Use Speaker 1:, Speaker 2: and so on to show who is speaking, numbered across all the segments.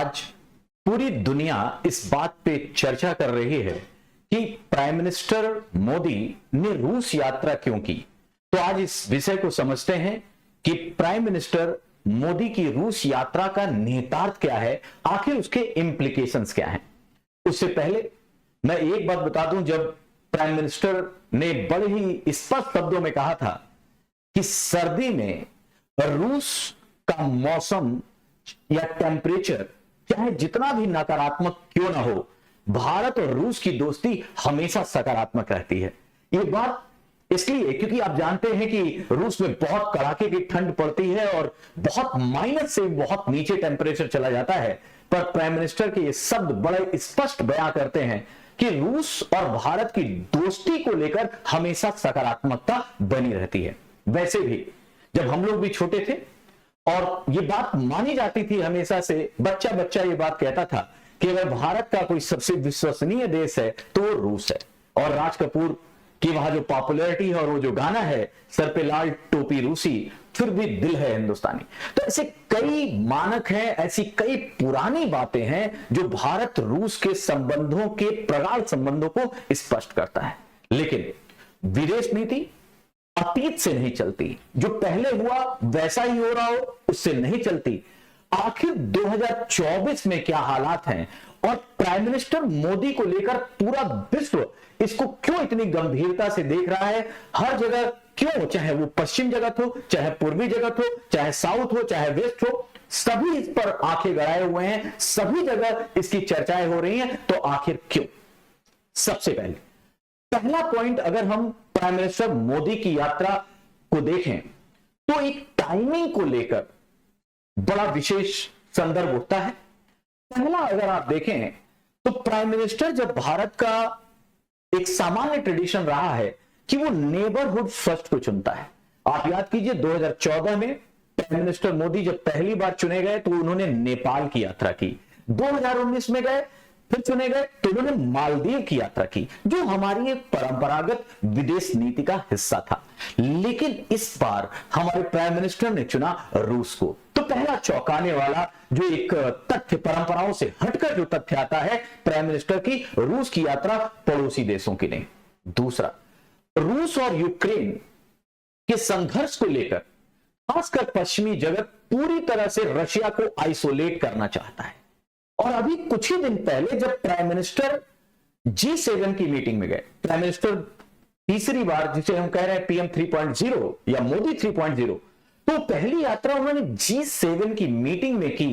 Speaker 1: आज पूरी दुनिया इस बात पे चर्चा कर रही है कि प्राइम मिनिस्टर मोदी ने रूस यात्रा क्यों की। तो आज इस विषय को समझते हैं कि प्राइम मिनिस्टर मोदी की रूस यात्रा का निहितार्थ क्या है, आखिर उसके इंप्लीकेशंस क्या हैं। उससे पहले मैं एक बात बता दूं, जब प्राइम मिनिस्टर ने बड़े ही स्पष्ट शब्दों में कहा था कि सर्दी में रूस का मौसम या टेम्परेचर चाहे जितना भी नकारात्मक क्यों ना हो, भारत और रूस की दोस्ती हमेशा सकारात्मक रहती है। ये बात इसलिए क्योंकि आप जानते हैं कि रूस में बहुत कड़ाके की ठंड पड़ती है और बहुत माइनस से बहुत नीचे टेम्परेचर चला जाता है, पर प्राइम मिनिस्टर के ये शब्द बड़े स्पष्ट बयां करते हैं कि रूस और भारत की दोस्ती को लेकर हमेशा सकारात्मकता बनी रहती है। वैसे भी जब हम लोग भी छोटे थे और ये बात मानी जाती थी हमेशा से, बच्चा बच्चा ये बात कहता था कि अगर भारत का कोई सबसे विश्वसनीय देश है तो वो रूस है। और राज कपूर की वहां जो पॉपुलैरिटी है और वो जो गाना है, सर पे लाल टोपी रूसी फिर भी दिल है हिंदुस्तानी, तो ऐसे कई मानक हैं, ऐसी कई पुरानी बातें हैं जो भारत रूस के संबंधों के प्रगाढ़ संबंधों को स्पष्ट करता है। लेकिन विदेश नीति अतीत से नहीं चलती, जो पहले हुआ वैसा ही हो रहा हो उससे नहीं चलती। आखिर 2024 में क्या हालात हैं और प्राइम मिनिस्टर मोदी को लेकर पूरा विश्व इसको क्यों इतनी गंभीरता से देख रहा है। हर जगह क्यों, चाहे वो पश्चिम जगत हो, चाहे पूर्वी जगत हो, चाहे साउथ हो, चाहे वेस्ट हो, सभी इस पर आंखें गड़ाए हुए हैं, सभी जगह इसकी चर्चाएं हो रही हैं। तो आखिर क्यों? सबसे पहला पॉइंट, अगर हम प्राइम मिनिस्टर मोदी की यात्रा को देखें तो एक टाइमिंग को लेकर बड़ा विशेष संदर्भ होता है। पहला अगर आप देखें तो प्राइम मिनिस्टर, जब भारत का एक सामान्य ट्रेडिशन रहा है कि वो नेबरहुड फर्स्ट को चुनता है। आप याद कीजिए 2014 में प्राइम मिनिस्टर मोदी जब पहली बार चुने गए तो उन्होंने नेपाल की यात्रा की। 2019 में गए, फिर चुने गए तो उन्होंने मालदीव की यात्रा की, जो हमारी एक परंपरागत विदेश नीति का हिस्सा था। लेकिन इस बार हमारे प्राइम मिनिस्टर ने चुना रूस को। तो पहला चौंकाने वाला जो एक तथ्य, परंपराओं से हटकर जो तथ्य आता है प्राइम मिनिस्टर की, रूस की यात्रा पड़ोसी देशों की नहीं। दूसरा, रूस और यूक्रेन के संघर्ष को लेकर खासकर पश्चिमी जगत पूरी तरह से रशिया को आइसोलेट करना चाहता है। और अभी कुछ ही दिन पहले जब प्राइम मिनिस्टर G7 की मीटिंग में गए, प्राइम मिनिस्टर तीसरी बार, जिसे हम कह रहे हैं PM 3.0 या मोदी 3.0, तो पहली यात्रा उन्होंने G7 की मीटिंग में की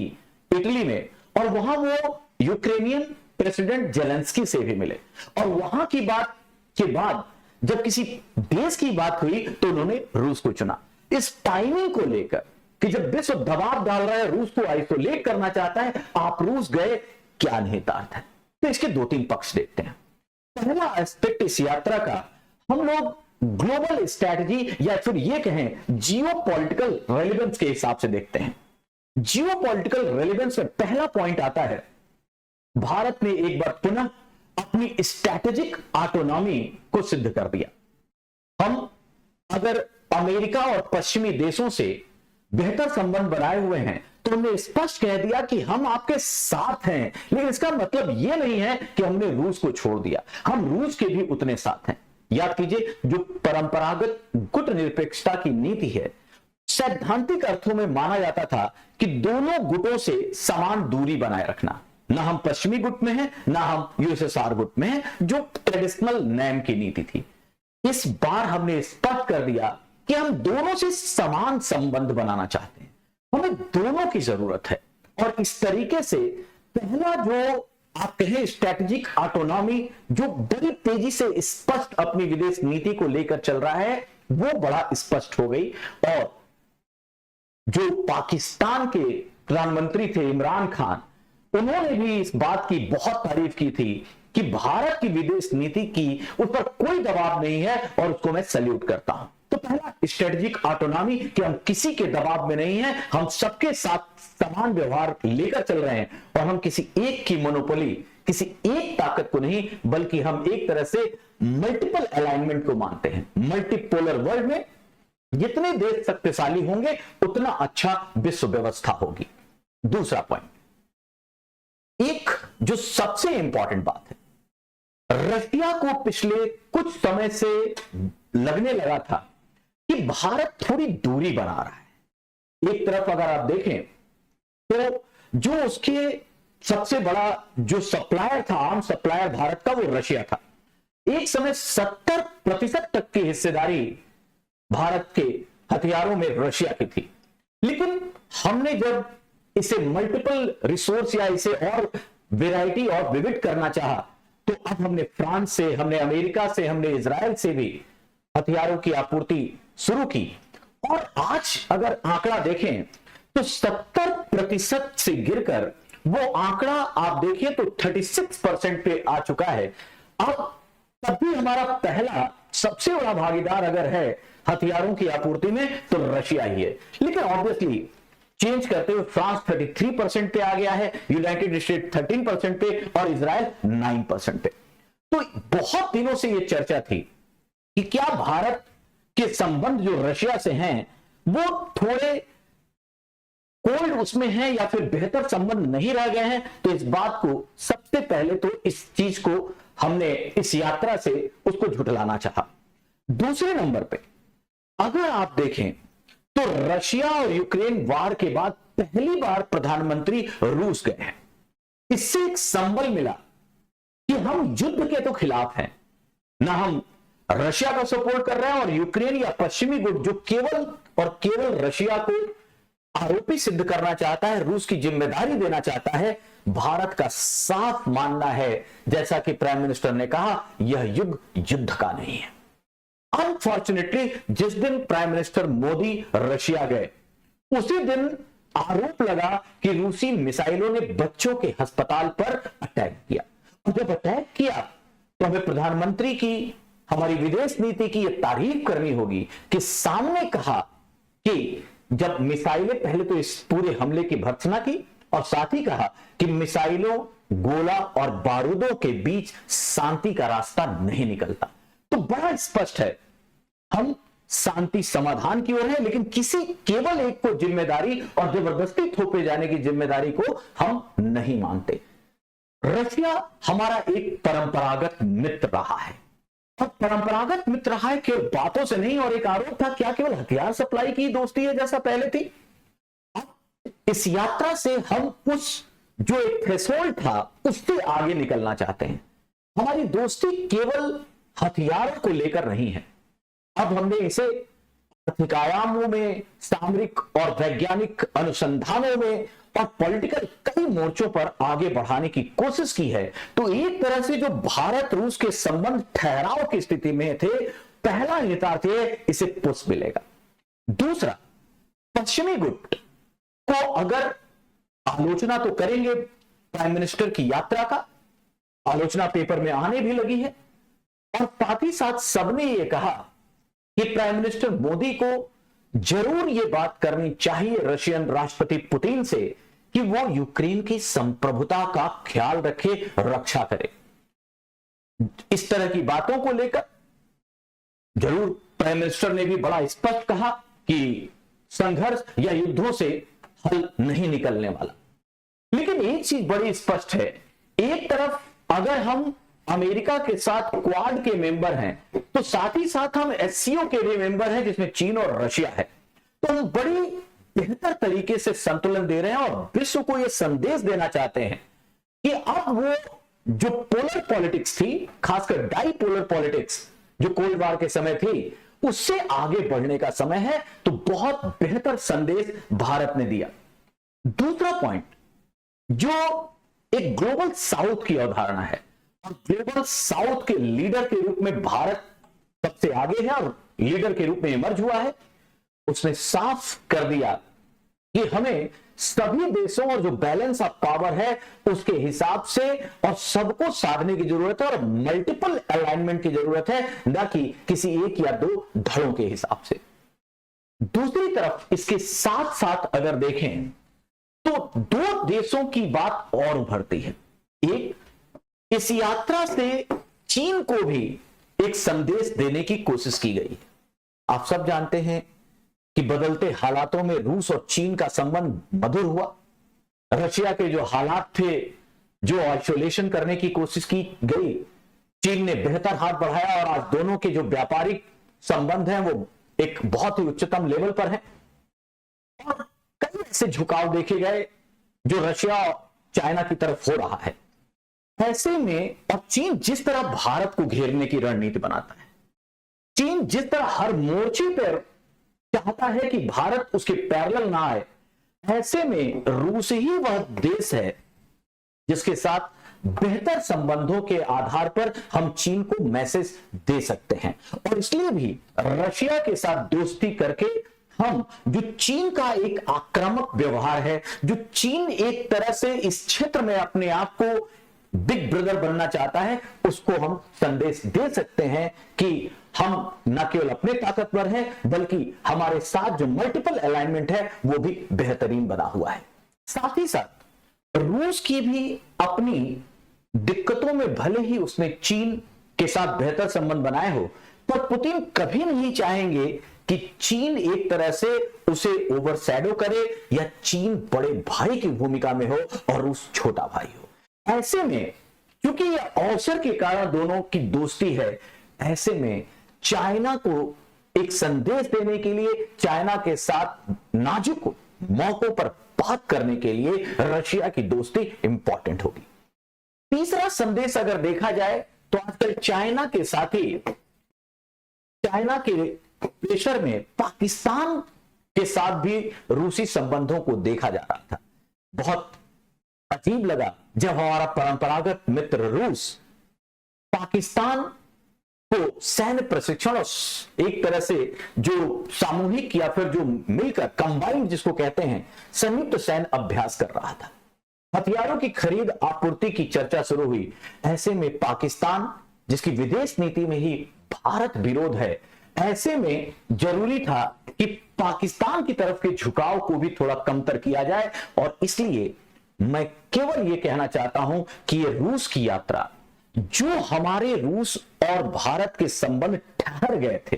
Speaker 1: इटली में, और वहां वो यूक्रेनियन प्रेसिडेंट जेलेंस्की से भी मिले। और वहां की बात के बाद जब किसी देश की बात हुई तो उन्होंने रूस को चुना। इस टाइमिंग को लेकर कि जब विश्व दबाव डाल रहा है, रूस को आइसोलेट करना चाहता है, आप रूस गए, क्या निहितार्थ है? तो इसके दो तीन पक्ष देखते हैं। पहला एस्पेक्ट इस यात्रा का हम लोग ग्लोबल स्ट्रैटेजी या फिर ये कहें जियोपॉलिटिकल रेलेवेंस के हिसाब से देखते हैं। जियोपॉलिटिकल रेलेवेंस में पहला पॉइंट आता है, भारत ने एक बार पुनः अपनी स्ट्रैटेजिक ऑटोनॉमी को सिद्ध कर दिया। हम अगर अमेरिका और पश्चिमी देशों से बेहतर संबंध बनाए हुए हैं तो हमने स्पष्ट कह दिया कि हम आपके साथ हैं, लेकिन इसका मतलब यह नहीं है कि हमने रूस को छोड़ दिया, हम रूस के भी उतने साथ हैं। याद कीजिए, जो परंपरागत गुट निरपेक्षता की नीति है, सैद्धांतिक अर्थों में माना जाता था कि दोनों गुटों से समान दूरी बनाए रखना। ना हम पश्चिमी गुट में हैं, ना हम यूएसएसआर गुट में हैं, जो ट्रेडिशनल नैम की नीति थी। इस बार हमने स्पष्ट कर दिया कि हम दोनों से समान संबंध बनाना चाहते हैं, हमें दोनों की जरूरत है। और इस तरीके से पहला जो आप कहें स्ट्रैटेजिक ऑटोनॉमी, जो बड़ी तेजी से स्पष्ट अपनी विदेश नीति को लेकर चल रहा है, वो बड़ा स्पष्ट हो गई। और जो पाकिस्तान के प्रधानमंत्री थे इमरान खान, उन्होंने भी इस बात की बहुत तारीफ की थी कि भारत की विदेश नीति की उस पर कोई दबाव नहीं है, और उसको मैं सैल्यूट करता हूं। तो पहला स्ट्रेटेजिक ऑटोनॉमी कि हम किसी के दबाव में नहीं हैं, हम सबके साथ समान व्यवहार लेकर चल रहे हैं, और हम किसी एक की मोनोपोली, किसी एक ताकत को नहीं, बल्कि हम एक तरह से मल्टीपल अलाइनमेंट को मानते हैं। मल्टीपोलर वर्ल्ड में जितने देश शक्तिशाली होंगे उतना अच्छा विश्व व्यवस्था होगी। दूसरा पॉइंट, जो सबसे इंपॉर्टेंट बात है, रशिया को पिछले कुछ समय से लगने लगा था कि भारत थोड़ी दूरी बना रहा है। एक तरफ अगर आप देखें तो जो उसके सबसे बड़ा जो सप्लायर था, आर्म सप्लायर भारत का, वो रशिया था। एक समय 70% तक की हिस्सेदारी भारत के हथियारों में रशिया की थी। लेकिन हमने जब इसे मल्टीपल रिसोर्स या इसे और वैरायटी और विविध करना चाहा, तो अब हमने फ्रांस से, हमने अमेरिका से, हमने इजराइल से भी हथियारों की आपूर्ति शुरू की। और आज अगर आंकड़ा देखें तो 70% से गिरकर वो आंकड़ा आप देखिए तो 36% पे आ चुका है। अब तब भी हमारा पहला सबसे बड़ा भागीदार अगर है हथियारों की आपूर्ति में तो रशिया ही है। लेकिन ऑब्वियसली चेंज करते हुए फ्रांस 33% पे आ गया है, यूनाइटेड स्टेट 13% पे और इजराइल 9% पे। तो बहुत दिनों से यह चर्चा थी कि क्या भारत के संबंध जो रशिया से हैं वो थोड़े कोल्ड उसमें है या फिर बेहतर संबंध नहीं रह गए हैं। तो इस बात को सबसे पहले तो इस चीज को हमने इस यात्रा से उसको झुठलाना चाहा। दूसरे नंबर पे अगर आप देखें तो रशिया और यूक्रेन वार के बाद पहली बार प्रधानमंत्री रूस गए हैं। इससे एक संबल मिला कि हम युद्ध के तो खिलाफ हैं, ना हम रशिया का सपोर्ट कर रहे हैं और यूक्रेन या पश्चिमी गुट जो केवल और केवल रशिया को आरोपी सिद्ध करना चाहता है, रूस की जिम्मेदारी देना चाहता है, भारत का साफ मानना है, जैसा कि प्राइम मिनिस्टर ने कहा, यह युग युद्ध का नहीं है। अनफॉर्चुनेटली जिस दिन प्राइम मिनिस्टर मोदी रशिया गए उसी दिन आरोप लगा कि रूसी मिसाइलों ने बच्चों के अस्पताल पर अटैक किया। जब अटैक किया तो हमें प्रधानमंत्री की, हमारी विदेश नीति की यह तारीफ करनी होगी कि सामने कहा कि जब मिसाइलें, पहले तो इस पूरे हमले की भर्त्सना की और साथ ही कहा कि मिसाइलों, गोला और बारूदों के बीच शांति का रास्ता नहीं निकलता। तो बड़ा स्पष्ट है हम शांति समाधान की ओर है, लेकिन किसी केवल एक को जिम्मेदारी और जबरदस्ती थोपे जाने की जिम्मेदारी को हम नहीं मानते। रशिया हमारा एक परंपरागत मित्र रहा है और परंपरागत मित्र रहा है केवल बातों से नहीं। और एक आरोप था क्या केवल हथियार सप्लाई की दोस्ती है जैसा पहले थी। अब इस यात्रा से हम उस जो एक थ्रेशोल्ड था उससे आगे निकलना चाहते हैं। हमारी दोस्ती केवल हथियारों को लेकर नहीं है, अब हमने इसे आर्थिक आयामों में, सामरिक और वैज्ञानिक अनुसंधानों में और पॉलिटिकल कई मोर्चों पर आगे बढ़ाने की कोशिश की है। तो एक तरह से जो भारत रूस के संबंध ठहराव की स्थिति में थे, पहला निहितार्थ इसे पुष्प मिलेगा। दूसरा, पश्चिमी गुट को अगर आलोचना तो करेंगे प्राइम मिनिस्टर की यात्रा का, आलोचना पेपर में आने भी लगी है और साथ ही साथ सबने यह कहा कि प्राइम मिनिस्टर मोदी को जरूर यह बात करनी चाहिए रशियन राष्ट्रपति पुतिन से कि वो यूक्रेन की संप्रभुता का ख्याल रखे, रक्षा करे। इस तरह की बातों को लेकर जरूर प्राइम मिनिस्टर ने भी बड़ा स्पष्ट कहा कि संघर्ष या युद्धों से हल नहीं निकलने वाला। लेकिन एक चीज बड़ी स्पष्ट है, एक तरफ अगर हम अमेरिका के साथ क्वाड के मेंबर हैं तो साथ ही साथ हम एससीओ के भी मेंबर हैं जिसमें चीन और रशिया है। तो हम बड़ी बेहतर तरीके से संतुलन दे रहे हैं और विश्व को यह संदेश देना चाहते हैं कि अब वो जो पोलर पॉलिटिक्स थी, खासकर डाइपोलर पॉलिटिक्स जो कोल्ड वॉर के समय थी, उससे आगे बढ़ने का समय है। तो बहुत बेहतर संदेश भारत ने दिया। दूसरा पॉइंट, जो एक ग्लोबल साउथ की अवधारणा है और ग्लोबल साउथ के लीडर के रूप में भारत सबसे आगे है और लीडर के रूप में इमर्ज हुआ है, उसने साफ कर दिया कि हमें सभी देशों और जो बैलेंस ऑफ पावर है उसके हिसाब से और सबको साधने की जरूरत है और मल्टीपल अलाइनमेंट की जरूरत है, न कि किसी एक या दो धड़ों के हिसाब से। दूसरी तरफ इसके साथ साथ अगर देखें तो दो देशों की बात और उभरती है। एक, इस यात्रा से चीन को भी एक संदेश देने की कोशिश की गई है। आप सब जानते हैं कि बदलते हालातों में रूस और चीन का संबंध मधुर हुआ। रशिया के जो हालात थे, जो आइसोलेशन करने की कोशिश की गई, चीन ने बेहतर हाथ बढ़ाया और आज दोनों के जो व्यापारिक संबंध हैं वो एक बहुत ही उच्चतम लेवल पर है। और कई ऐसे झुकाव देखे गए जो रशिया और चाइना की तरफ हो रहा है। ऐसे में अब चीन जिस तरह भारत को घेरने की रणनीति बनाता है, चीन जिस तरह हर मोर्चे पर चाहता है कि भारत उसके पैरेलल ना आए, ऐसे में रूस ही वह देश है जिसके साथ बेहतर संबंधों के आधार पर हम चीन को मैसेज दे सकते हैं। और इसलिए भी रशिया के साथ दोस्ती करके हम जो चीन का एक आक्रामक व्यवहार है, जो चीन एक तरह से इस क्षेत्र में अपने आप को बिग ब्रदर बनना चाहता है, उसको हम संदेश दे सकते हैं कि हम न केवल अपने ताकतवर हैं बल्कि हमारे साथ जो मल्टीपल अलाइनमेंट है वो भी बेहतरीन बना हुआ है। साथ ही साथ रूस की भी अपनी दिक्कतों में, भले ही उसने चीन के साथ बेहतर संबंध बनाए हो, पर पुतिन कभी नहीं चाहेंगे कि चीन एक तरह से उसे ओवरशैडो करे या चीन बड़े भाई की भूमिका में हो और रूस छोटा भाई हो। ऐसे में क्योंकि यह अवसर के कारण दोनों की दोस्ती है, ऐसे में चाइना को एक संदेश देने के लिए, चाइना के साथ नाजुक मौकों पर बात करने के लिए रशिया की दोस्ती इंपॉर्टेंट होगी। तीसरा संदेश अगर देखा जाए तो आजकल चाइना के साथ ही चाइना के प्रेशर में पाकिस्तान के साथ भी रूसी संबंधों को देखा जा रहा था। बहुत अजीब लगा जब हमारा परंपरागत मित्र रूस पाकिस्तान को सैन्य प्रशिक्षण और एक तरह से जो सामूहिक या फिर जो मिलकर कंबाइंड जिसको कहते हैं संयुक्त सैन्य अभ्यास कर रहा था। हथियारों की खरीद आपूर्ति की चर्चा शुरू हुई। ऐसे में पाकिस्तान जिसकी विदेश नीति में ही भारत विरोध है, ऐसे में जरूरी था कि पाकिस्तान की तरफ के झुकाव को भी थोड़ा कमतर किया जाए। और इसलिए मैं केवल यह कहना चाहता हूं कि यह रूस की यात्रा, जो हमारे रूस और भारत के संबंध ठहर गए थे,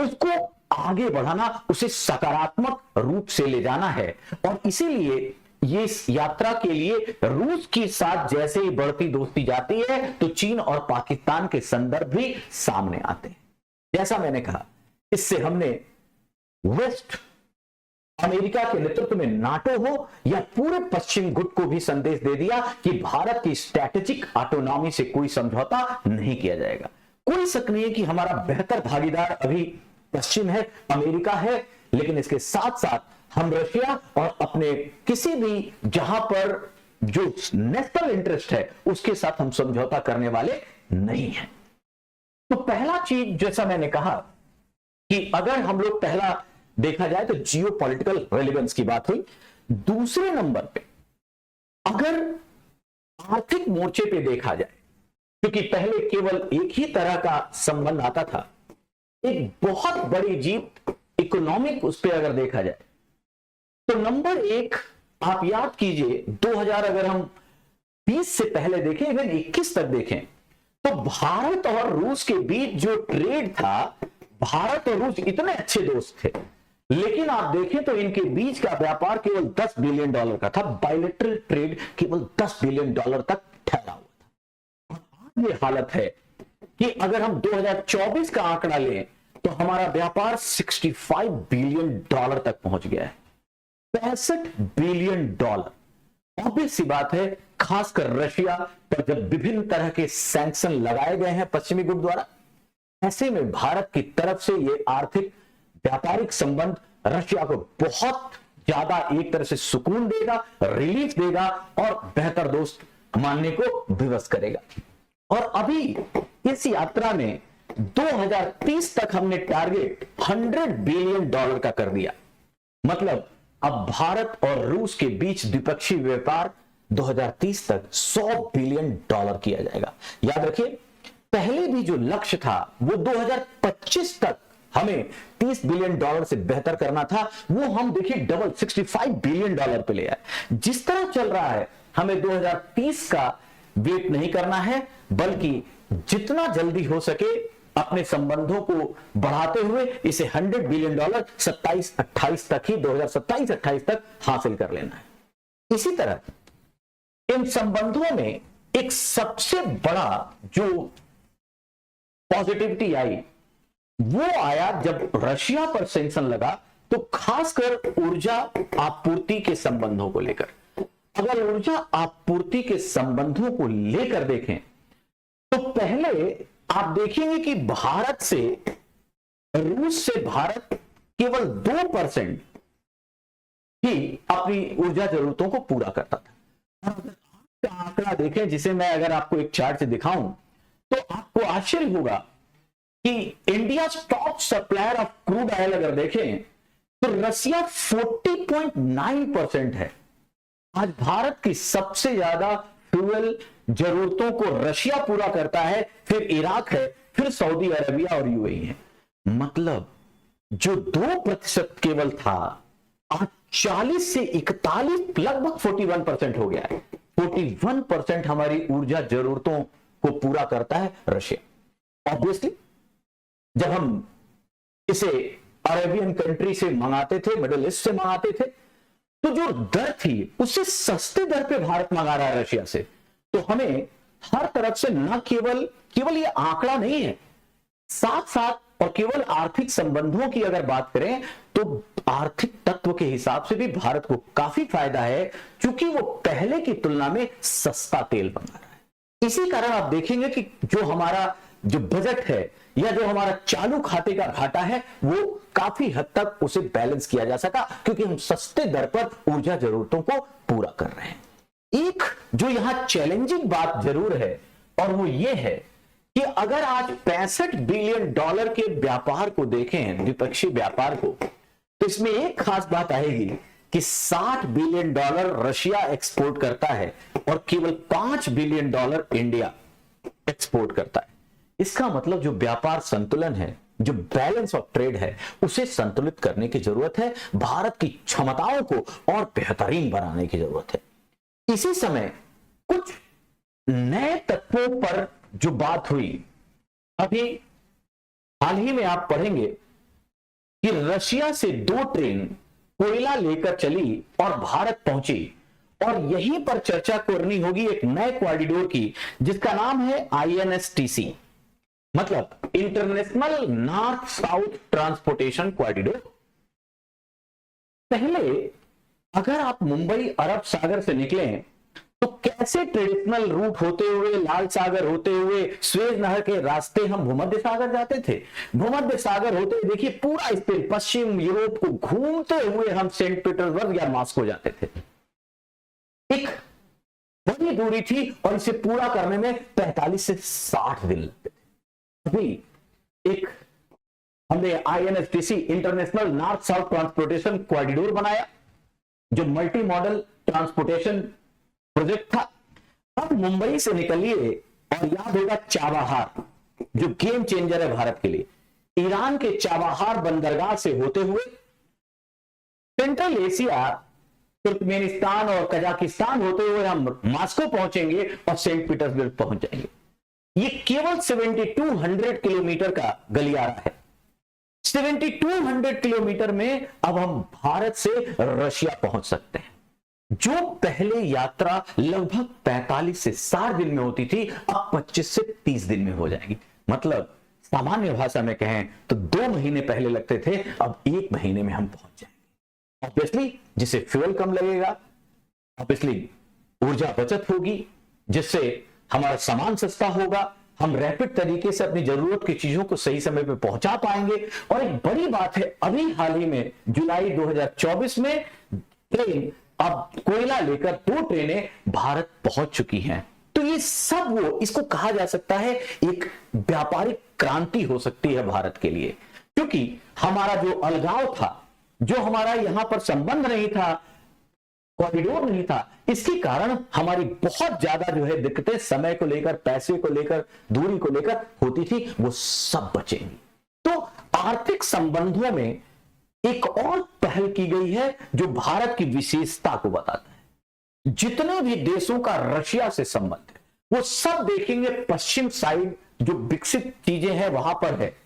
Speaker 1: उसको आगे बढ़ाना, उसे सकारात्मक रूप से ले जाना है। और इसीलिए ये इस यात्रा के लिए रूस के साथ जैसे ही बढ़ती दोस्ती जाती है तो चीन और पाकिस्तान के संदर्भ भी सामने आते हैं। जैसा मैंने कहा, इससे हमने वेस्ट अमेरिका के नेतृत्व में नाटो हो या पूरे पश्चिम गुट को भी संदेश दे दिया कि भारत की स्ट्रैटेजिक ऑटोनॉमी से कोई समझौता नहीं किया जाएगा। कोई शक नहीं है कि हमारा बेहतर भागीदार अभी पश्चिम है, अमेरिका है, लेकिन इसके साथ साथ हम रशिया और अपने किसी भी जहां पर जो नेशनल इंटरेस्ट है उसके साथ हम समझौता करने वाले नहीं हैं। तो पहला चीज जैसा मैंने कहा कि अगर हम लोग पहला देखा जाए तो जियोपॉलिटिकल रेलेवेंस की बात हुई। दूसरे नंबर पे अगर आर्थिक मोर्चे पे देखा जाए, क्योंकि पहले केवल एक ही तरह का संबंध आता था, एक बहुत बड़ी जीत इकोनॉमिक उस पर अगर देखा जाए तो नंबर एक आप याद कीजिए 2000 अगर हम 20 से पहले देखें, इवन 21 तक देखें, तो भारत और रूस के बीच जो ट्रेड था, भारत और रूस इतने अच्छे दोस्त थे, लेकिन आप देखें तो इनके बीच का व्यापार केवल $10 बिलियन का था। बायलैटरल ट्रेड केवल $10 बिलियन तक ठहरा हुआ था। और आज ये हालत है कि अगर हम 2024 का आंकड़ा लें तो हमारा व्यापार $65 बिलियन तक पहुंच गया है। $65 बिलियन। ऑब्वियस सी बात है, खासकर रशिया पर जब विभिन्न तरह के सैंक्शन लगाए गए हैं पश्चिमी गुट द्वारा, ऐसे में भारत की तरफ से ये आर्थिक व्यापारिक संबंध रशिया को बहुत ज्यादा एक तरह से सुकून देगा, रिलीफ देगा और बेहतर दोस्त मानने को विवश करेगा। और अभी इस यात्रा में 2030 तक हमने टारगेट $100 बिलियन का कर दिया। मतलब अब भारत और रूस के बीच द्विपक्षीय व्यापार 2030 तक $100 बिलियन किया जाएगा। याद रखिए, पहले भी जो लक्ष्य था वो 2025 तक हमें $30 बिलियन से बेहतर करना था, वो हम देखिए डबल $65 बिलियन पे ले आए। जिस तरह चल रहा है, हमें 2030 का वेट नहीं करना है, बल्कि जितना जल्दी हो सके अपने संबंधों को बढ़ाते हुए इसे $100 बिलियन 27-28 तक ही 2027-28 तक हासिल कर लेना है। इसी तरह इन संबंधों में एक सबसे बड़ा जो पॉजिटिविटी आई वो आया जब रशिया पर सैंक्शन लगा, तो खासकर ऊर्जा आपूर्ति के संबंधों को लेकर। अगर ऊर्जा आपूर्ति के संबंधों को लेकर देखें तो पहले आप देखेंगे कि भारत से, रूस से भारत केवल 2% ही अपनी ऊर्जा जरूरतों को पूरा करता था। अगर आंकड़ा देखें, जिसे मैं अगर आपको एक चार्ट से दिखाऊं तो आपको आश्चर्य होगा कि India top supplier of crude oil अगर देखें तो रसिया 40.9% है। आज भारत की सबसे ज्यादा फ्यूल जरूरतों को रशिया पूरा करता है, फिर इराक है, फिर सऊदी अरेबिया और यूएई है। मतलब जो 2% केवल था, आज 40 से 41 लगभग 41% हो गया है। 41% हमारी ऊर्जा जरूरतों को पूरा करता है रशिया। ऑब्वियसली जब हम इसे अरेबियन कंट्री से मंगाते थे, मिडिल ईस्ट से मंगाते थे, तो जो दर थी उससे सस्ते दर पे भारत मंगा रहा है रशिया से। तो हमें हर तरफ से न केवल ये आंकड़ा नहीं है, साथ साथ और केवल आर्थिक संबंधों की अगर बात करें तो आर्थिक तत्व के हिसाब से भी भारत को काफी फायदा है, क्योंकि वो पहले की तुलना में सस्ता तेल मंगा रहा है। इसी कारण आप देखेंगे कि जो हमारा जो बजट है या जो हमारा चालू खाते का घाटा है वो काफी हद तक उसे बैलेंस किया जा सका, क्योंकि हम सस्ते दर पर ऊर्जा जरूरतों को पूरा कर रहे हैं। एक जो यहां चैलेंजिंग बात जरूर है और वो ये है कि अगर आज $65 बिलियन के व्यापार को देखें, द्विपक्षीय व्यापार को, तो इसमें एक खास बात आएगी कि $60 बिलियन रशिया एक्सपोर्ट करता है और केवल $5 बिलियन इंडिया एक्सपोर्ट करता है। इसका मतलब जो व्यापार संतुलन है, जो बैलेंस ऑफ ट्रेड है, उसे संतुलित करने की जरूरत है। भारत की क्षमताओं को और बेहतरीन बनाने की जरूरत है। इसी समय कुछ नए तत्वों पर जो बात हुई, अभी हाल ही में आप पढ़ेंगे कि रशिया से 2 ट्रेन कोयला लेकर चली और भारत पहुंची, और यहीं पर चर्चा करनी होगी एक नए कॉरिडोर की जिसका नाम है INSTC, मतलब international north south transportation corridor. पहले अगर आप मुंबई अरब सागर से निकलें तो कैसे ट्रेडिशनल रूट होते हुए, लाल सागर होते हुए, स्वेज नहर के रास्ते हम भूमध्य सागर जाते थे। भूमध्य सागर होते हुए देखिए पूरा स्पेन, पश्चिम यूरोप को घूमते हुए हम सेंट पीटर्सबर्ग या मॉस्को जाते थे। एक बड़ी दूरी थी और इसे पूरा करने में 45 से 60 दिन लगते थे। अभी एक हमने INSTC international north south transportation corridor बनाया जो मल्टी मॉडल ट्रांसपोर्टेशन प्रोजेक्ट था। अब मुंबई से निकलिए और याद होगा चाबहार, जो गेम चेंजर है भारत के लिए। ईरान के चाबहार बंदरगाह से होते हुए सेंट्रल एशिया, तुर्कमेनिस्तान और कजाकिस्तान होते हुए हम मॉस्को पहुंचेंगे और सेंट पीटर्सबर्ग पहुंच जाएंगे। ये केवल 7200 किलोमीटर का गलियारा है। 7200 किलोमीटर में अब हम भारत से रशिया पहुंच सकते हैं। जो पहले यात्रा लगभग 45 से 60 दिन में होती थी, अब 25 से 30 दिन में हो जाएगी। मतलब सामान्य भाषा में कहें तो 2 महीने पहले लगते थे, अब 1 महीने में हम पहुंच जाएंगे। ऑब्वियसली जिससे फ्यूल कम लगेगा, ऑब्वियसली ऊर्जा बचत होगी, जिससे हमारा सामान सस्ता होगा, हम रैपिड तरीके से अपनी जरूरत की चीजों को सही समय पे पहुंचा पाएंगे। और एक बड़ी बात है, अभी हाल ही में जुलाई 2024 में ट्रेन, अब कोयला लेकर 2 ट्रेनें भारत पहुंच चुकी हैं। तो ये सब वो, इसको कहा जा सकता है एक व्यापारिक क्रांति हो सकती है भारत के लिए, क्योंकि हमारा जो अलगाव था, जो हमारा यहां पर संबंध नहीं था, कॉरिडोर नहीं था, इसके कारण हमारी बहुत ज्यादा जो है दिक्कतें समय को लेकर, पैसे को लेकर, दूरी को लेकर होती थी, वो सब बचेंगी। तो आर्थिक संबंधों में एक और पहल की गई है जो भारत की विशेषता को बताता है। जितने भी देशों का रशिया से संबंध है वो सब देखेंगे पश्चिम साइड जो विकसित चीजें हैं वहां पर है।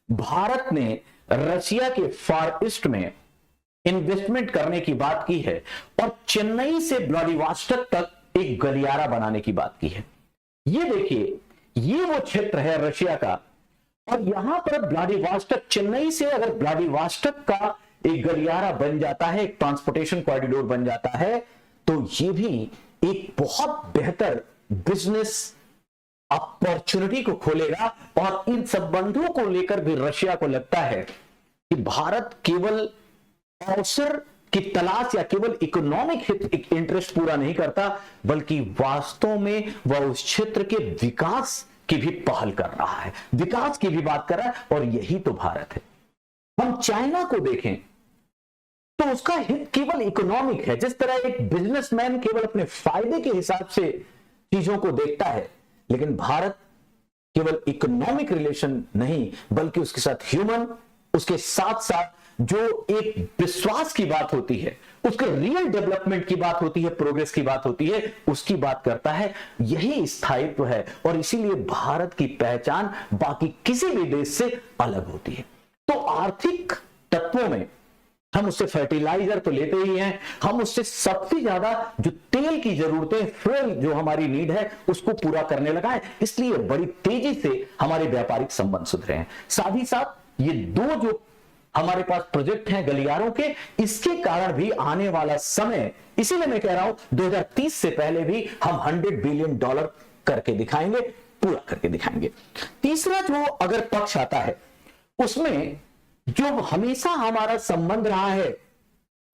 Speaker 1: भारत ने रशिया के फार ईस्ट में इन्वेस्टमेंट करने की बात की है और चेन्नई से व्लादिवोस्टोक तक एक गलियारा बनाने की बात की है। ये देखिए, ये वो क्षेत्र है रशिया का, और यहां पर व्लादिवोस्टोक, चेन्नई से अगर व्लादिवोस्टोक का एक गलियारा बन जाता है, एक ट्रांसपोर्टेशन कॉरिडोर बन जाता है, तो ये भी एक बहुत बेहतर बिजनेस अपॉर्चुनिटी को खोलेगा। और इन संबंधों को लेकर भी रशिया को लगता है कि भारत केवल अवसर की तलाश या केवल इकोनॉमिक इंटरेस्ट पूरा नहीं करता, बल्कि वास्तव में वह उस क्षेत्र के विकास की भी पहल कर रहा है, विकास की भी बात कर रहा है। और यही तो भारत है। हम चाइना को देखें तो उसका हित केवल इकोनॉमिक है। जिस तरह एक बिजनेसमैन केवल अपने फायदे के हिसाब से चीजों को देखता है, लेकिन भारत केवल इकोनॉमिक रिलेशन नहीं, बल्कि उसके साथ ह्यूमन, उसके साथ साथ जो एक विश्वास की बात होती है, उसके रियल डेवलपमेंट की बात होती है, प्रोग्रेस की बात होती है, उसकी बात करता है। यही स्थायित्व है, और इसीलिए भारत की पहचान बाकी किसी भी देश से अलग होती है। तो आर्थिक तत्वों में हम उससे फर्टिलाइजर तो लेते ही हैं, हम उससे सबसे ज्यादा जो तेल की जरूरतें, फ्यूल जो हमारी नीड है, उसको पूरा करने लगा है। इसलिए बड़ी तेजी से हमारे व्यापारिक संबंध सुधरे हैं। साथ ही साथ ये दो जो हमारे पास प्रोजेक्ट हैं गलियारों के, इसके कारण भी आने वाला समय, इसीलिए मैं कह रहा हूं 2030 से पहले भी हम $100 बिलियन करके दिखाएंगे, पूरा करके दिखाएंगे। तीसरा जो अगर पक्ष आता है, उसमें जो हमेशा हमारा संबंध रहा है,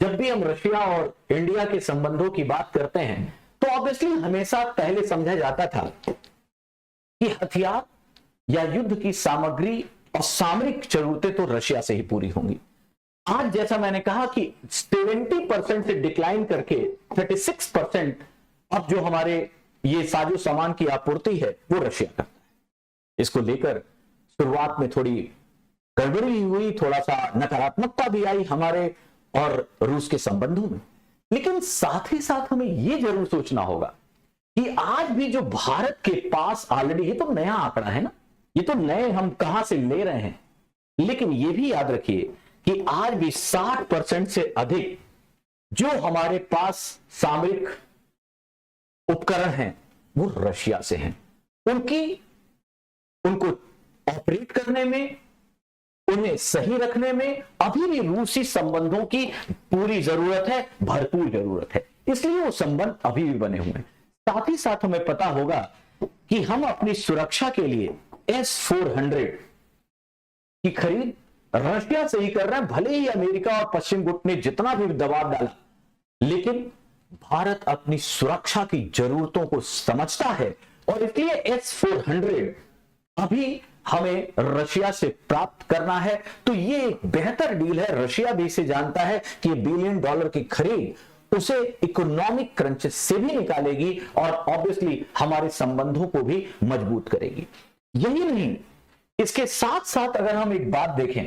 Speaker 1: जब भी हम रशिया और इंडिया के संबंधों की बात करते हैं, तो ऑब्वियसली हमेशा पहले समझा जाता था कि हथियार या युद्ध की सामग्री और सामरिक जरूरतें तो रशिया से ही पूरी होंगी। आज जैसा मैंने कहा कि 70% से डिक्लाइन करके 36% अब जो हमारे ये साजो सामान की आपूर्ति है वो रशिया करता है। इसको लेकर शुरुआत में थोड़ी गड़बड़ी हुई, थोड़ा सा नकारात्मकता भी आई हमारे और रूस के संबंधों में, लेकिन साथ ही साथ हमें यह जरूर सोचना होगा कि आज भी जो भारत के पास ऑलरेडी, ये तो नया आंकड़ा है ना, ये तो नए हम कहां से ले रहे हैं, लेकिन ये भी याद रखिए कि आज भी 60% से अधिक जो हमारे पास सामरिक उपकरण हैं वो रशिया से हैं। उनको ऑपरेट करने में, उन्हें सही रखने में अभी भी रूसी संबंधों की पूरी जरूरत है, भरपूर जरूरत है। इसलिए वो संबंध अभी भी बने हुए हैं। साथ ही साथ हमें पता होगा कि हम अपनी सुरक्षा के लिए S-400 की खरीद रशिया से ही कर रहे हैं। भले ही अमेरिका और पश्चिम गुट ने जितना भी दबाव डाला, लेकिन भारत अपनी सुरक्षा की जरूरतों को समझता है, और इसलिए S-400 अभी हमें रशिया से प्राप्त करना है। तो ये एक बेहतर डील है। रशिया भी इसे जानता है कि $1 बिलियन की खरीद उसे इकोनॉमिक क्रंच से भी निकालेगी और ऑब्वियसली हमारे संबंधों को भी मजबूत करेगी। यही नहीं, इसके साथ साथ अगर हम एक बात देखें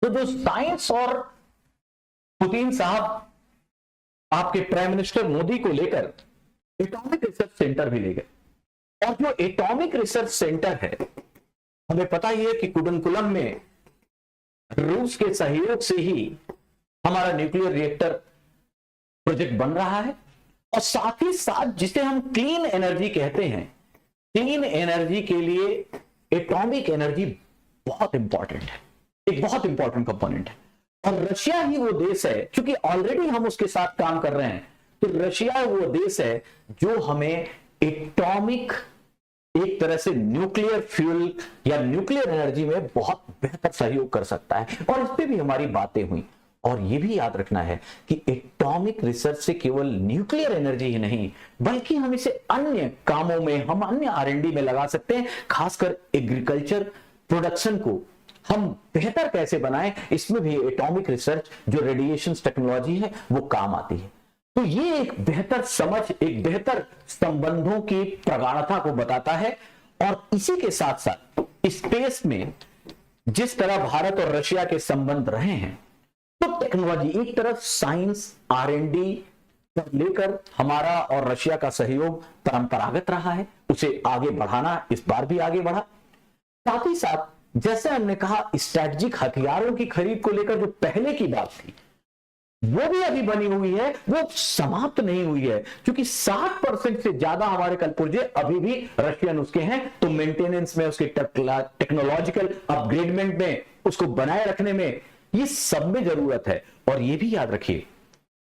Speaker 1: तो जो साइंस और पुतिन साहब आपके प्राइम मिनिस्टर मोदी को लेकर एटॉमिक रिसर्च सेंटर भी ले गए, और जो एटॉमिक रिसर्च सेंटर है, हमें पता ही है कि कुडनकुलम में रूस के सहयोग से ही हमारा न्यूक्लियर रिएक्टर प्रोजेक्ट बन रहा है। और साथ ही साथ जिसे हम क्लीन एनर्जी कहते हैं, क्लीन एनर्जी के लिए एटॉमिक एनर्जी बहुत इंपॉर्टेंट है, एक बहुत इंपॉर्टेंट कंपोनेंट है। और रशिया ही वो देश है, क्योंकि ऑलरेडी हम उसके साथ काम कर रहे हैं, तो रशिया वो देश है जो हमें एटॉमिक, एक तरह से न्यूक्लियर फ्यूल या न्यूक्लियर एनर्जी में बहुत बेहतर सहयोग कर सकता है। और इस पे भी हमारी बातें हुई। और यह भी याद रखना है कि एटॉमिक रिसर्च से केवल न्यूक्लियर एनर्जी ही नहीं, बल्कि हम इसे अन्य कामों में, हम अन्य R&D में लगा सकते हैं। खासकर एग्रीकल्चर प्रोडक्शन को हम बेहतर कैसे बनाएं, इसमें भी एटॉमिक रिसर्च जो रेडिएशन टेक्नोलॉजी है वो काम आती है। तो ये एक बेहतर समझ, एक बेहतर संबंधों की प्रगाढ़ता को बताता है। और इसी के साथ साथ स्पेस में जिस तरह भारत और रशिया के संबंध रहे हैं, तो टेक्नोलॉजी एक तरफ साइंस R&D पर लेकर हमारा और रशिया का सहयोग परंपरागत रहा है, उसे आगे बढ़ाना इस बार भी आगे बढ़ा। साथ ही साथ जैसे हमने कहा, स्ट्रैटेजिक हथियारों की खरीद को लेकर जो पहले की बात थी, वो भी अभी बनी हुई है, वो समाप्त नहीं हुई है, क्योंकि 60% से ज्यादा हमारे कलपुर्जे अभी भी रशियन उसके हैं। तो मेंटेनेंस में, उसके टेक्नोलॉजिकल अपग्रेडमेंट में, उसको बनाए रखने में, ये सब में जरूरत है। और ये भी याद रखिए,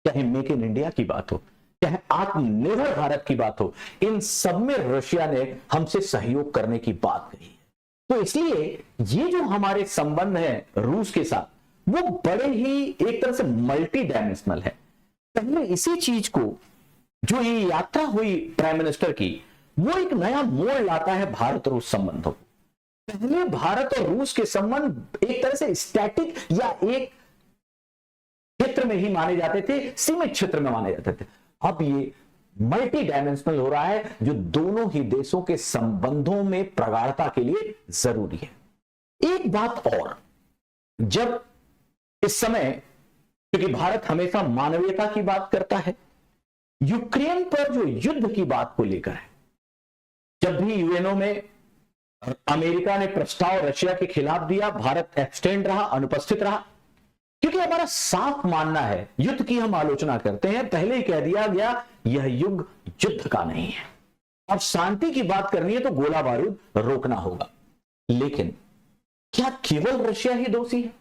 Speaker 1: चाहे मेक इन इंडिया की बात हो, चाहे आत्मनिर्भर भारत की बात हो, इन सब में रशिया ने हमसे सहयोग करने की बात कही है। तो इसलिए ये जो हमारे संबंध है रूस के साथ, वो बड़े ही एक तरह से मल्टी डायमेंशनल है। पहले इसी चीज को, जो ये यात्रा हुई प्राइम मिनिस्टर की, वो एक नया मोड़ लाता है भारत रूस संबंधों को। पहले भारत और रूस के संबंध एक तरह से स्टैटिक या एक क्षेत्र में ही माने जाते थे, सीमित क्षेत्र में माने जाते थे। अब ये मल्टी डायमेंशनल हो रहा है, जो दोनों ही देशों के संबंधों में प्रगाढ़ता के लिए जरूरी है। एक बात और, जब इस समय, क्योंकि भारत हमेशा मानवीयता की बात करता है, यूक्रेन पर जो युद्ध की बात को लेकर है, जब भी यूएनओ में अमेरिका ने प्रस्ताव रशिया के खिलाफ दिया, भारत एब्स्टेंड रहा, अनुपस्थित रहा, क्योंकि हमारा साफ मानना है, युद्ध की हम आलोचना करते हैं, पहले ही कह दिया गया यह युग युद्ध का नहीं है, और शांति की बात करनी है तो गोला बारूद रोकना होगा। लेकिन क्या केवल रशिया ही दोषी है?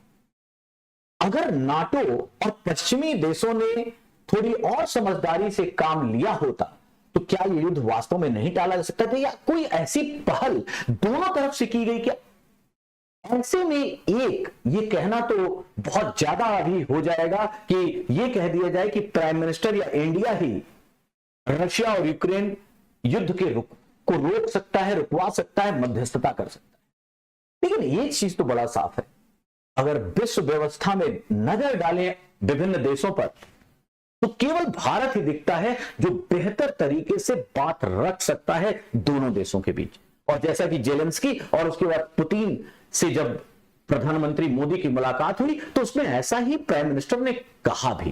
Speaker 1: अगर नाटो और पश्चिमी देशों ने थोड़ी और समझदारी से काम लिया होता, तो क्या यह युद्ध वास्तव में नहीं टाला जा सकता था? या कोई ऐसी पहल दोनों तरफ से की गई? क्या ऐसे में एक ये कहना तो बहुत ज्यादा अभी हो जाएगा कि ये कह दिया जाए कि प्राइम मिनिस्टर या इंडिया ही रशिया और यूक्रेन युद्ध के को रोक सकता है, रुकवा सकता है, मध्यस्थता कर सकता है। लेकिन एक चीज तो बड़ा साफ है, अगर विश्व व्यवस्था में नजर डालें विभिन्न देशों पर, तो केवल भारत ही दिखता है जो बेहतर तरीके से बात रख सकता है दोनों देशों के बीच। और जैसा कि जेलेंस्की और उसके बाद पुतिन से जब प्रधानमंत्री मोदी की मुलाकात हुई, तो उसमें ऐसा ही प्राइम मिनिस्टर ने कहा भी।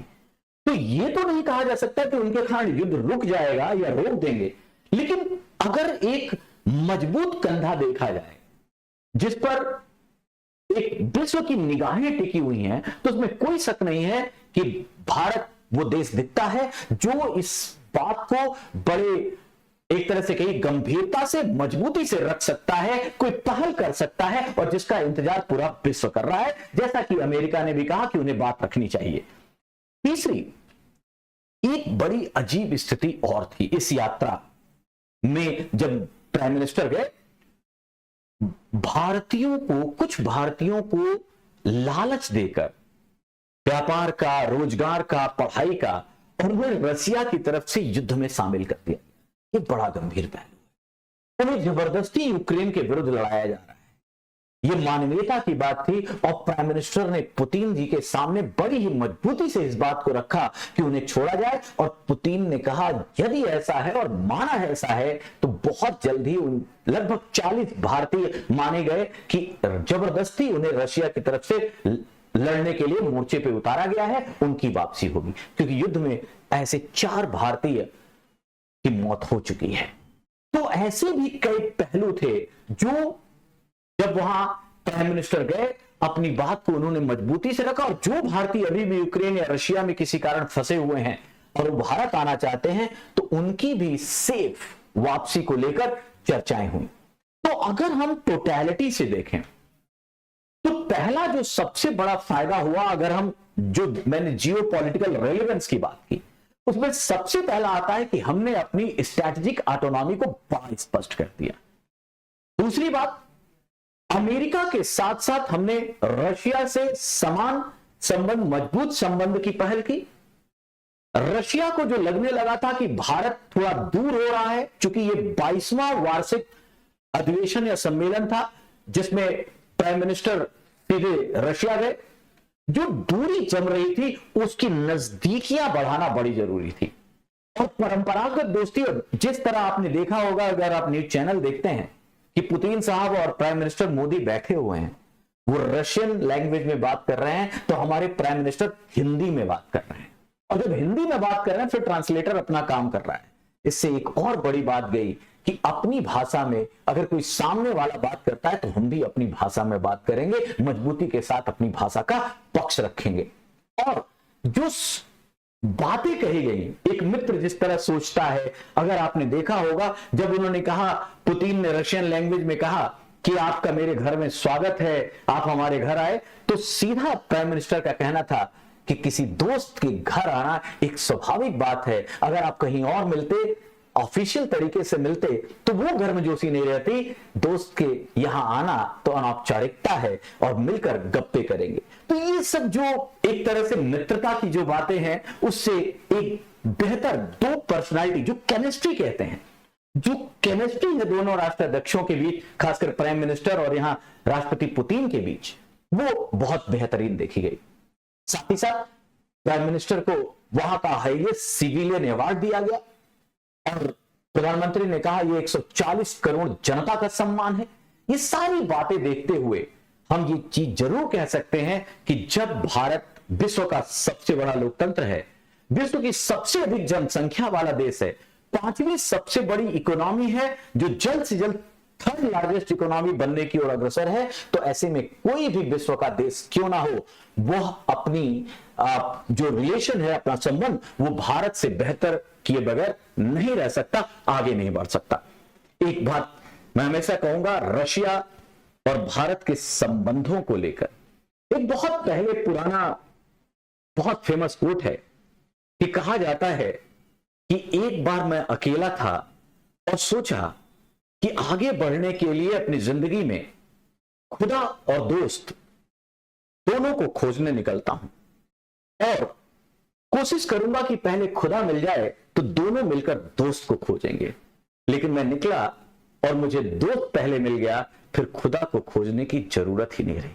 Speaker 1: तो ये तो नहीं कहा जा सकता कि उनके कारण युद्ध रुक जाएगा या रोक देंगे, लेकिन अगर एक मजबूत कंधा देखा जाए जिस पर एक विश्व की निगाहें टिकी हुई हैं, तो उसमें कोई शक नहीं है कि भारत वो देश दिखता है जो इस बात को बड़े एक तरह से कहीं गंभीरता से, मजबूती से रख सकता है, कोई पहल कर सकता है, और जिसका इंतजार पूरा विश्व कर रहा है, जैसा कि अमेरिका ने भी कहा कि उन्हें बात रखनी चाहिए। तीसरी एक बड़ी अजीब स्थिति और थी इस यात्रा में, जब प्राइम मिनिस्टर गए, भारतीयों को, कुछ भारतीयों को लालच देकर व्यापार का, रोजगार का, पढ़ाई का, और उन्हें रशिया की तरफ से युद्ध में शामिल कर दिया। ये बड़ा गंभीर पहलू है। उन्हें जबरदस्ती यूक्रेन के विरुद्ध लड़ाया जा रहा है, ये मानवीयता की बात थी। और प्राइम मिनिस्टर ने पुतिन जी के सामने बड़ी ही मजबूती से इस बात को रखा कि उन्हें छोड़ा जाए, और पुतिन ने कहा यदि ऐसा है और माना है ऐसा है, तो बहुत जल्द ही लगभग 40 भारतीय माने गए कि जबरदस्ती उन्हें रशिया की तरफ से लड़ने के लिए मोर्चे पे उतारा गया है, उनकी वापसी होगी। क्योंकि युद्ध में ऐसे 4 भारतीय की मौत हो चुकी है। तो ऐसे भी कई पहलू थे जो जब वहां प्राइम मिनिस्टर गए, अपनी बात को उन्होंने मजबूती से रखा, और जो भारतीय अभी भी यूक्रेन या रशिया में किसी कारण फंसे हुए हैं और वो भारत आना चाहते हैं, तो उनकी भी सेफ वापसी को लेकर चर्चाएं हुई। तो अगर हम टोटलिटी से देखें, तो पहला जो सबसे बड़ा फायदा हुआ, अगर हम, जो मैंने जियोपॉलिटिकल रेलेवेंस की बात की, उसमें सबसे पहला आता है कि हमने अपनी स्ट्रैटेजिक ऑटोनॉमी को बड़ा स्पष्ट कर दिया। दूसरी बात, अमेरिका के साथ साथ हमने रशिया से समान संबंध, मजबूत संबंध की पहल की। रशिया को जो लगने लगा था कि भारत थोड़ा दूर हो रहा है, क्योंकि ये 22वां वार्षिक अधिवेशन या सम्मेलन था जिसमें प्राइम मिनिस्टर सीधे रशिया गए, जो दूरी जम रही थी उसकी नजदीकियां बढ़ाना बड़ी जरूरी थी। और परंपरागत दोस्ती, जिस तरह आपने देखा होगा अगर आप न्यूज चैनल देखते हैं, कि पुतिन साहब और प्राइम मिनिस्टर मोदी बैठे हुए हैं, वो रशियन लैंग्वेज में बात कर रहे हैं, तो हमारे प्राइम मिनिस्टर हिंदी में बात कर रहे हैं, और जब हिंदी में बात कर रहे हैं फिर ट्रांसलेटर अपना काम कर रहा है। इससे एक और बड़ी बात गई कि अपनी भाषा में अगर कोई सामने वाला बात करता है, तो हम भी अपनी भाषा में बात करेंगे, मजबूती के साथ अपनी भाषा का पक्ष रखेंगे। और जो बातें कही गई, एक मित्र जिस तरह सोचता है, अगर आपने देखा होगा जब उन्होंने कहा, पुतिन ने रशियन लैंग्वेज में कहा कि आपका मेरे घर में स्वागत है, आप हमारे घर आए, तो सीधा प्राइम मिनिस्टर का कहना था कि किसी दोस्त के घर आना एक स्वाभाविक बात है, अगर आप कहीं और मिलते, ऑफिशियल तरीके से मिलते, तो वो गर्मजोशी नहीं रहती, दोस्त के यहां आना तो अनौपचारिकता है और मिलकर गप्पे करेंगे। तो ये सब जो एक तरह से मित्रता की जो बातें हैं, उससे एक बेहतर दो पर्सनालिटी, जो केमिस्ट्री कहते हैं, जो केमिस्ट्री है दोनों राष्ट्राध्यक्षों के बीच, खासकर प्राइम मिनिस्टर और यहां राष्ट्रपति पुतिन के बीच, वो बहुत बेहतरीन देखी गई। साथ ही साथ प्राइम मिनिस्टर को वहां का हाईएस्ट सिविलियन अवार्ड दिया गया और प्रधानमंत्री ने कहा यह 140 करोड़ जनता का सम्मान है। ये सारी बातें देखते हुए हम ये चीज जरूर कह सकते हैं कि जब भारत विश्व का सबसे बड़ा लोकतंत्र है, विश्व की सबसे अधिक जनसंख्या वाला देश है, 5वीं सबसे बड़ी इकोनॉमी है, जो जल्द से जल्द 3rd लार्जेस्ट इकोनॉमी बनने की ओर अग्रसर है, तो ऐसे में कोई भी विश्व का देश क्यों ना हो, वह अपनी जो रिलेशन है, अपना संबंध, वो भारत से बेहतर किए बगैर नहीं रह सकता, आगे नहीं बढ़ सकता। एक बात मैं हमेशा कहूंगा, रशिया और भारत के संबंधों को लेकर एक बहुत पहले पुराना बहुत फेमस कोट है कि कहा जाता है कि एक बार मैं अकेला था और सोचा कि आगे बढ़ने के लिए अपनी जिंदगी में खुदा और दोस्त दोनों को खोजने निकलता हूं और कोशिश करूंगा कि पहले खुदा मिल जाए तो दोनों मिलकर दोस्त को खोजेंगे। लेकिन मैं निकला और मुझे दोस्त पहले मिल गया, फिर खुदा को खोजने की जरूरत ही नहीं रही।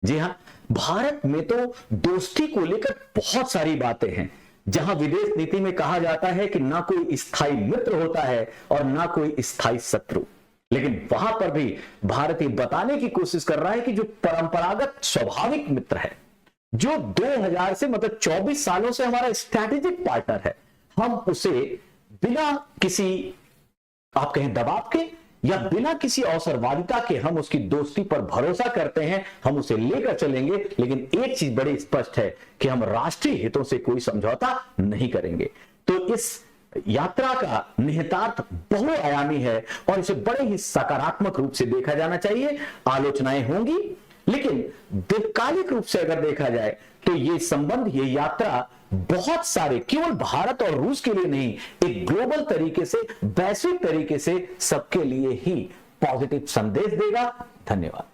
Speaker 1: जी हां, भारत में तो दोस्ती को लेकर बहुत सारी बातें हैं, जहां विदेश नीति में कहा जाता है कि ना कोई स्थायी मित्र होता है और ना कोई स्थायी शत्रु, लेकिन वहां पर भी भारत ये बताने की कोशिश कर रहा है कि जो परंपरागत स्वाभाविक मित्र है, जो 2000 से मतलब 24 सालों से हमारा स्ट्रैटेजिक पार्टनर है, हम उसे बिना किसी आप कहें दबाव के या बिना किसी अवसरवादिता के हम उसकी दोस्ती पर भरोसा करते हैं, हम उसे लेकर चलेंगे। लेकिन एक चीज बड़ी स्पष्ट है कि हम राष्ट्रीय हितों से कोई समझौता नहीं करेंगे। तो इस यात्रा का निहितार्थ बहुआयामी है और इसे बड़े ही सकारात्मक रूप से देखा जाना चाहिए। आलोचनाएं होंगी, लेकिन दीर्घकालिक रूप से अगर देखा जाए तो ये संबंध, ये यात्रा बहुत सारे, केवल भारत और रूस के लिए नहीं, एक ग्लोबल तरीके से, वैश्विक तरीके से सबके लिए ही पॉजिटिव संदेश देगा। धन्यवाद।